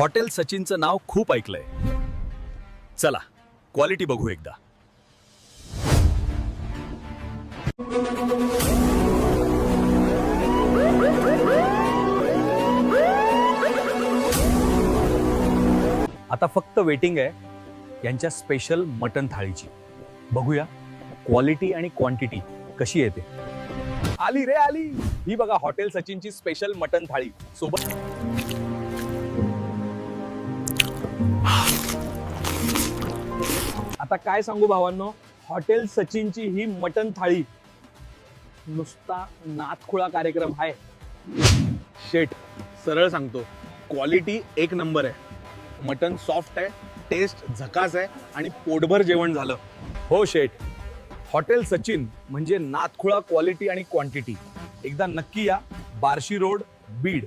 Hotel सचिनचं नाव खूप ऐकलंय. चला क्वालिटी बघू एकदा. आता फक्त वेटिंग आहे यांच्या स्पेशल मटन थाळीची. बघूया क्वालिटी आणि क्वांटिटी कशी येते. आली रे आली. ही बघा हॉटेल सचिनची स्पेशल मटन थाळी सोबत. आता काय सांगू भावांनो, हॉटेल सचिनची ही मटन थाळी नुसता नातखुळा कार्यक्रम आहे. शेट सरळ सांगतो, क्वालिटी एक नंबर आहे. मटन सॉफ्ट आहे, टेस्ट झकास आहे आणि पोटभर जेवण झालं. हो शेट, हॉटेल सचिन म्हणजे नातखुळा क्वालिटी आणि क्वांटिटी. एकदा नक्की या. बार्शी रोड, बीड.